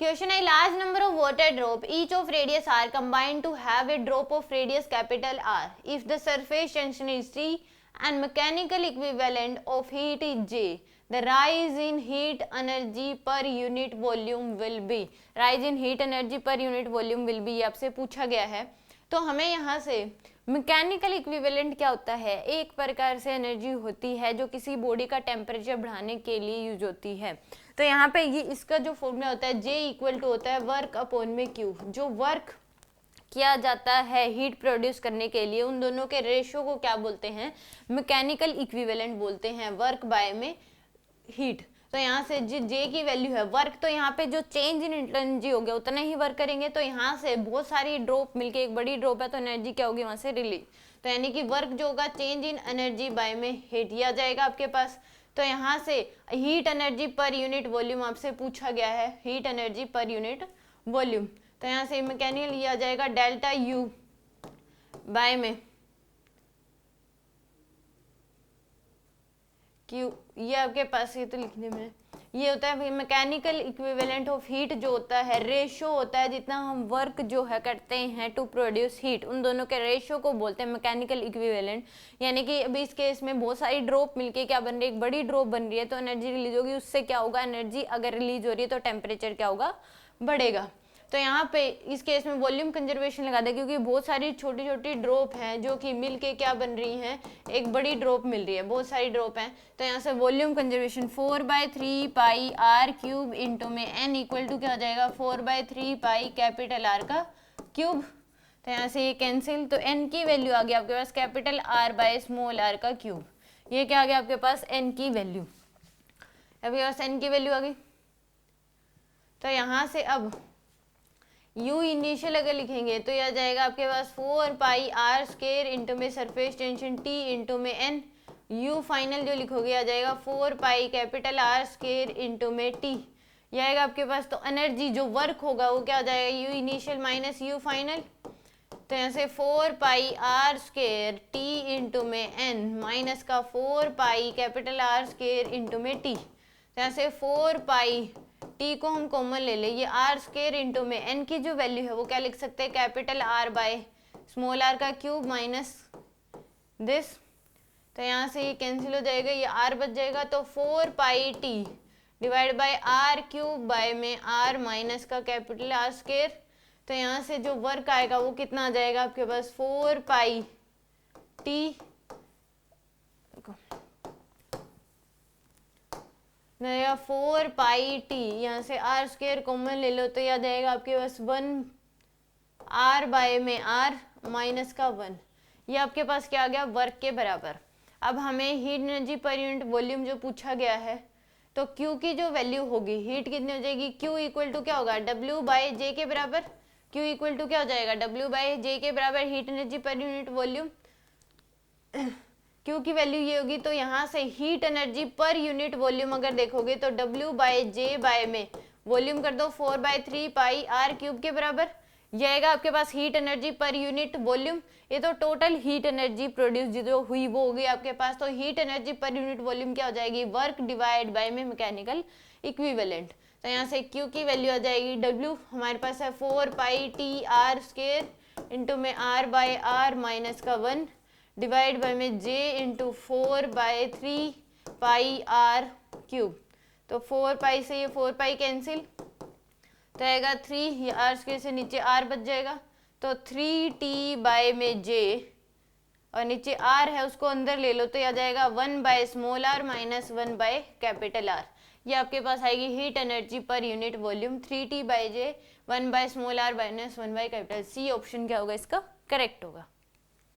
Question: a large number of water drops, each of radius r, combine to have a drop of radius capital R. If the surface tension is T and mechanical equivalent of heat is J, the rise in heat energy per unit volume will be. Rise in heat energy per unit volume will be, ये आपसे पूछा गया है. तो हमें यहाँ से mechanical equivalent क्या होता है, एक प्रकार से एनर्जी होती है जो किसी बॉडी का टेम्परेचर बढ़ाने के लिए यूज होती है. तो यहाँ पे ये इसका जो फॉर्मूला होता है, J इक्वल टू होता है वर्क अपॉन में Q. जो वर्क किया जाता है हीट प्रोड्यूस करने के लिए, उन दोनों के रेशियो को क्या बोलते हैं, मैकेनिकल इक्विवेलेंट बोलते हैं. वर्क बाय में हीट. तो यहाँ से J की वैल्यू है वर्क, तो यहाँ पे जो चेंज इन एनर्जी हो गया उतना ही वर्क करेंगे. तो यहाँ से बहुत सारी ड्रॉप मिलके एक बड़ी ड्रॉप है, तो एनर्जी क्या होगी वहां से रिलीज. तो यानी कि वर्क जो होगा चेंज इन एनर्जी बाय में हीट, ये आ जाएगा आपके पास. तो यहाँ से heat energy per unit volume आपसे पूछा गया है, heat energy per unit volume. तो यहाँ से मैकेनिकल ये आ जाएगा डेल्टा यू बाय में क्यू. ये आपके पास ये तो लिखने में ये होता है मैकेनिकल इक्विवेलेंट ऑफ हीट, जो होता है रेशियो होता है जितना हम वर्क जो है करते हैं टू प्रोड्यूस हीट, उन दोनों के रेशियो को बोलते हैं मैकेनिकल इक्विवेलेंट. यानी कि अभी इस केस में बहुत सारी ड्रॉप मिलके क्या बन रही है, एक बड़ी ड्रॉप बन रही है, तो एनर्जी रिलीज होगी. उससे क्या होगा, एनर्जी अगर रिलीज हो रही है तो टेम्परेचर क्या होगा, बढ़ेगा. तो यहाँ पे इस केस में वॉल्यूम कंजर्वेशन लगा दे, क्योंकि बहुत सारी छोटी छोटी ड्रॉप हैं जो कि मिलके क्या बन रही हैं, एक बड़ी ड्रॉप मिल रही है, बहुत सारी ड्रॉप हैं. तो यहाँ से volume conservation 4/3 pi r cube into में एन इक्वल टू क्या हो जाएगा, 4/3 पाई कैपिटल आर का क्यूब. तो यहाँ से ये कैंसिल, तो एन की वैल्यू आ गई आपके पास capital R by small are का क्यूब. ये क्या आ गया आपके पास, एन की वैल्यू. अभी पास एन की वैल्यू आ गई. तो यहाँ से अब U इनिशियल अगर लिखेंगे तो यह जाएगा आपके पास 4 पाई आर स्क्वायर इंटू में सरफेस टेंशन T इंटू में N. U फाइनल जो लिखोगे आ जाएगा 4 पाई कैपिटल आर स्क्वायर इंटू में T. यह आएगा आपके पास. तो एनर्जी जो वर्क होगा वो क्या आ जाएगा, U initial minus U final. तो यहाँ से 4 पाई आर स्क्वायर T इंटू में N माइनस का 4 पाई कैपिटल आर स्क्वायर इंटू में T. तो यहाँ से 4 पाई T को हम कॉमन ले ले, ये आर स्क्वायर इंटू में N की जो वैल्यू है वो क्या लिख सकते हैं, capital R by small are का क्यूब माइनस दिस. तो यहाँ से ये कैंसिल हो जाएगा, ये आर बच जाएगा. तो 4 pi T divide by r cube by में आर माइनस का कैपिटल आर स्क्वायर. तो यहाँ से जो वर्क आएगा वो कितना आ जाएगा आपके पास, 4 पाई T 4 पाई T, यहाँ से आर स्क्वायर कॉमन ले लो तो यह आ जाएगा आपके पास 1 आर बाय में आर माइनस का 1. ये आपके पास क्या आ गया, वर्क के बराबर. अब हमें heat energy per unit volume जो पूछा गया है, तो Q की जो वैल्यू होगी, हीट कितनी हो जाएगी, Q इक्वल टू क्या होगा, W बाय J के बराबर. Q इक्वल टू क्या हो जाएगा, W बाय J के बराबर heat energy per unit volume. Q की वैल्यू ये होगी. तो यहाँ से heat energy per unit volume अगर देखोगे तो W बाय J बाय में वॉल्यूम कर दो 4/3 पाई आर क्यूब के बराबर. यह आएगा आपके पास heat energy per unit volume. ये तो टोटल हीट एनर्जी प्रोड्यूस जो हुई वो होगी आपके पास. तो heat energy per unit volume क्या हो जाएगी, वर्क डिवाइड बाय में मैकेनिकल इक्विवेलेंट. तो यहाँ से Q की वैल्यू आ जाएगी, W हमारे पास है 4 pi T r square into में आर बाय आर माइनस का 1 डिवाइड बाय में J into 4/3 pi r cube. तो 4 पाई से ये 4 पाई कैंसिल, तो आएगा 3, ये आर स्क्वायर से नीचे आर बच जाएगा. तो 3T बाय में J और नीचे R है उसको अंदर ले लो, तो यह आ जाएगा 1 by small r minus 1 by capital R. ये आपके पास आएगी heat energy per unit volume 3T by J 1 by small r minus 1 by capital. C option क्या होगा इसका करेक्ट होगा.